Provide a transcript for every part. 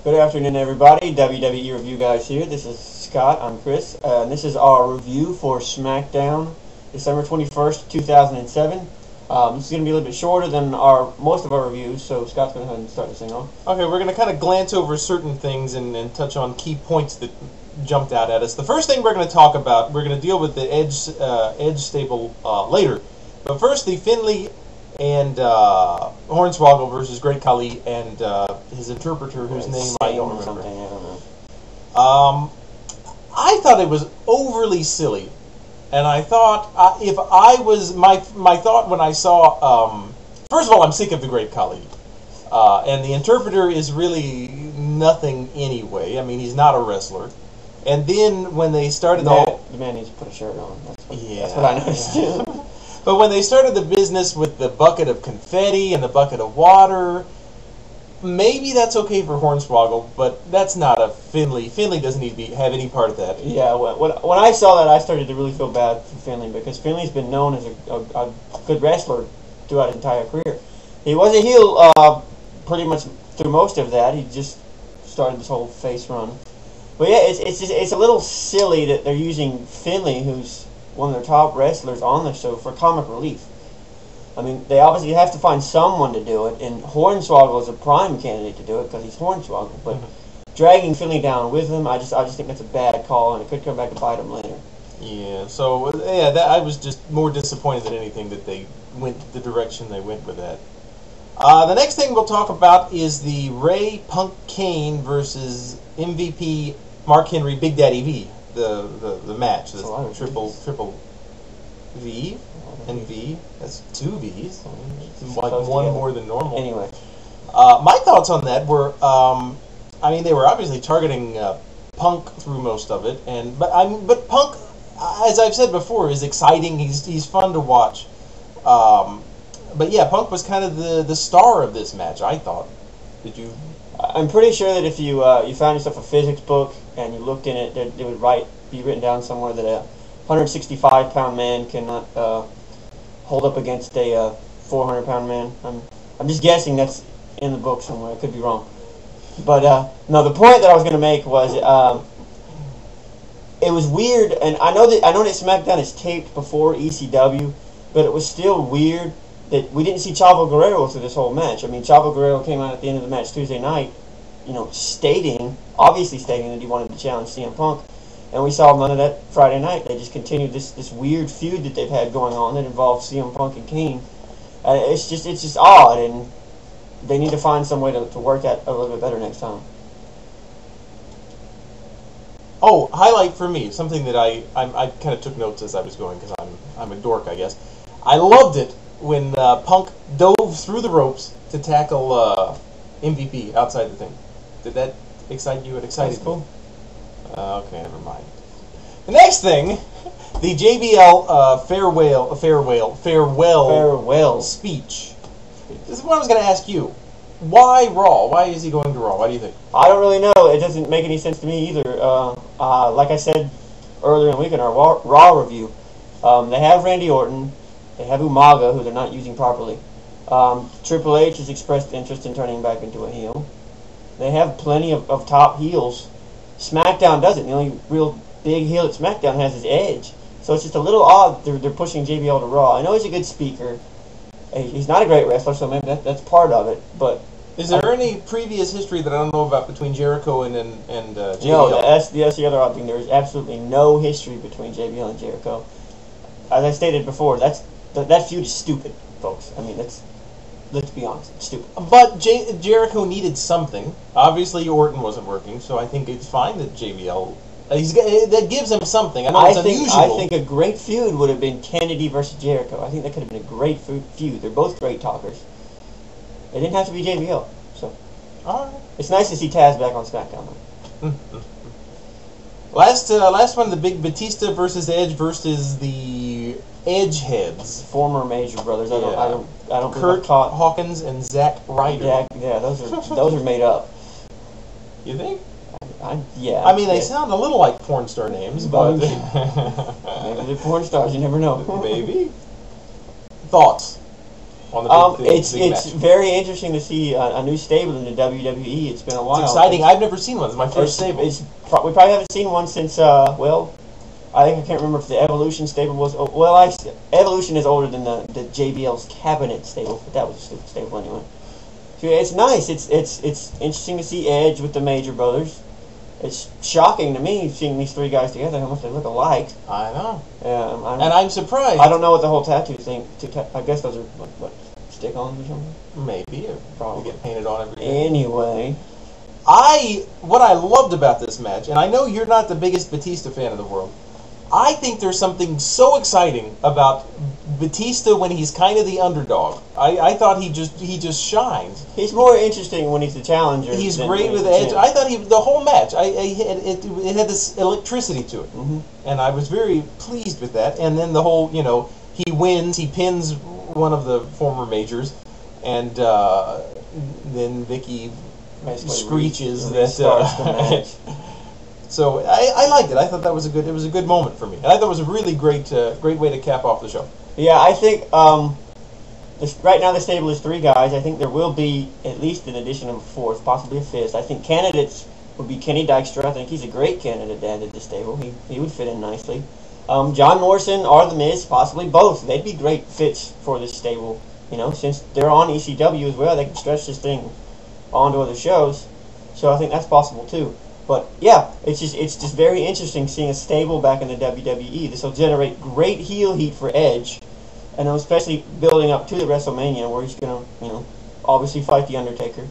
Good afternoon, everybody. WWE Review guys here. This is Scott. I'm Chris. And this is our review for SmackDown, December 21st, 2007. This is going to be a little bit shorter than most of our reviews, so Scott's going to go ahead and start this thing off. Okay, we're going to kind of glance over certain things and touch on key points that jumped out at us. The first thing we're going to talk about, we're going to deal with the Edge stable later. But first, the Finlay and Hornswoggle versus Great Khali and his interpreter, whose name I don't remember. I thought it was overly silly, and I thought if I was my thought when I saw first of all, I'm sick of the Great Khali, and the interpreter is really nothing anyway. I mean, he's not a wrestler. And then when they started the man needs to put a shirt on. That's what I noticed. But when they started the business with the bucket of confetti and the bucket of water, maybe that's okay for Hornswoggle, but that's not a Finlay. Finlay doesn't need to have any part of that. Yeah, when I saw that, I started to really feel bad for Finlay, because Finlay's been known as a good wrestler throughout his entire career. He was a heel pretty much through most of that. He just started this whole face run. But yeah, it's a little silly that they're using Finlay, who's one of their top wrestlers on the show, for comic relief. I mean, they obviously have to find someone to do it, and Hornswoggle is a prime candidate to do it because he's Hornswoggle. But dragging Finlay down with him, I just think that's a bad call, and it could come back to bite him later. Yeah. So yeah, I was just more disappointed than anything that they went the direction they went with that. The next thing we'll talk about is the Ray Punk Kane versus MVP Mark Henry Big Daddy V. The match, the triple V and V. That's two V's, like one more than normal. Anyway, my thoughts on that were, I mean, they were obviously targeting Punk through most of it, but Punk, as I've said before, is exciting. He's fun to watch. But yeah, Punk was kind of the star of this match, I thought. Did you? I'm pretty sure that if you found yourself a physics book and you looked in it, it would be written down somewhere that a 165-pound man cannot hold up against a 400-pound man. I'm just guessing that's in the book somewhere. I could be wrong. But no, the point that I was going to make was it was weird, and I know that SmackDown is taped before ECW, but it was still weird that we didn't see Chavo Guerrero through this whole match. I mean, Chavo Guerrero came out at the end of the match Tuesday night, obviously stating that he wanted to challenge CM Punk, and we saw none of that Friday night. They just continued this weird feud that they've had going on that involves CM Punk and Kane. It's just odd, and they need to find some way to work that a little bit better next time. Oh, highlight for me, something that I kind of took notes as I was going, because I'm a dork, I guess. I loved it when Punk dove through the ropes to tackle MVP outside the thing. Did that excite you? It excited me. Okay, never mind. The next thing, the JBL farewell speech. This is what I was going to ask you. Why Raw? Why is he going to Raw? Why do you think? I don't really know. It doesn't make any sense to me either. Like I said earlier in the week in our Raw review, they have Randy Orton. They have Umaga, who they're not using properly. Triple H has expressed interest in turning back into a heel. They have plenty of top heels. SmackDown doesn't. The only real big heel that SmackDown has is Edge. So it's just a little odd they're pushing JBL to Raw. I know he's a good speaker. He's not a great wrestler, so maybe that's part of it. But is there any previous history that I don't know about between Jericho and JBL? No, that's the other odd thing. There is absolutely no history between JBL and Jericho. As I stated before, that feud is stupid, folks. I mean, let's be honest, it's stupid. But Jericho needed something. Obviously, Orton wasn't working, so I think it's fine that JBL. That gives him something. I know it's unusual. I think a great feud would have been Kennedy versus Jericho. I think that could have been a great feud. They're both great talkers. It didn't have to be JBL. So, all right. It's nice to see Taz back on SmackDown. Last one, the big Batista versus Edge versus the Edgeheads, former Major Brothers. I don't. Kurt Hawkins and Zack Ryder. Yeah, those are made up. You think? Yeah. I mean, they sound a little like porn star names, but maybe they're porn stars. You never know. Maybe. Thoughts? on the big It's match? very interesting to see a new stable in the WWE. It's been a while. It's exciting. I've never seen one. It's my first stable. We probably haven't seen one since I can't remember if the Evolution stable was. Evolution is older than the JBL's Cabinet stable, but that was a stupid stable anyway. So it's nice. It's interesting to see Edge with the Major Brothers. It's shocking to me seeing these three guys together, how much they look alike. I know. And I'm surprised. I don't know what the whole tattoo thing. I guess those are what stick-ons or something. Maybe. Probably get painted on every day. Anyway. What I loved about this match, and I know you're not the biggest Batista fan in the world, I think there's something so exciting about Batista when he's kind of the underdog. I thought he just shines. He's more interesting when he's the challenger. He's great with Edge. I thought the whole match, it had this electricity to it, and I was very pleased with that. And then the whole, he wins, he pins one of the former majors, and then Vicky screeches that. Starts the match. So I liked it. I thought that was a good moment for me, and I thought it was a really great way to cap off the show. Yeah, I think right now the stable is three guys. I think there will be at least an addition of a fourth, possibly a fifth. I think candidates would be Kenny Dykstra. I think he's a great candidate to add to the stable. He would fit in nicely. John Morrison or The Miz, possibly both. They'd be great fits for this stable. Since they're on ECW as well, they can stretch this thing onto other shows. So I think that's possible too. But yeah, it's just very interesting seeing a stable back in the WWE. This will generate great heel heat for Edge, and especially building up to the WrestleMania where he's gonna, obviously fight the Undertaker.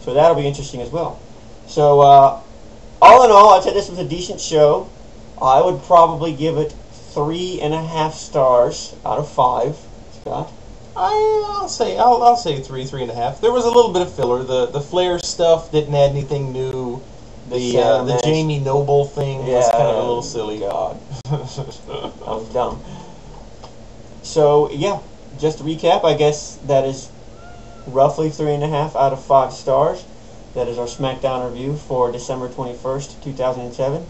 So that'll be interesting as well. So all in all, I'd say this was a decent show. I would probably give it 3.5 stars out of 5. Scott? I'll say 3.5. There was a little bit of filler. The Flair stuff didn't add anything new. The Jamie Noble thing was kind of a little silly. God. That was dumb. So, yeah, just to recap, I guess that is roughly 3.5 out of 5 stars. That is our SmackDown review for December 21st, 2007.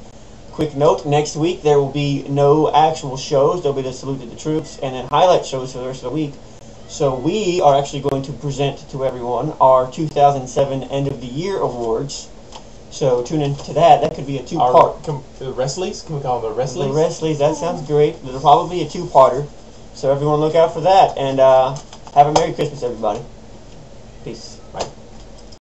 Quick note, next week there will be no actual shows. There will be the Salute to the Troops and then highlight shows for the rest of the week. So we are actually going to present to everyone our 2007 End of the Year Awards. So tune in to that. That could be a two-part. The Wrestleys? Can we call them the Wrestleys? The Wrestleys. That sounds great. It'll probably be a two-parter. So everyone look out for that. And have a Merry Christmas, everybody. Peace.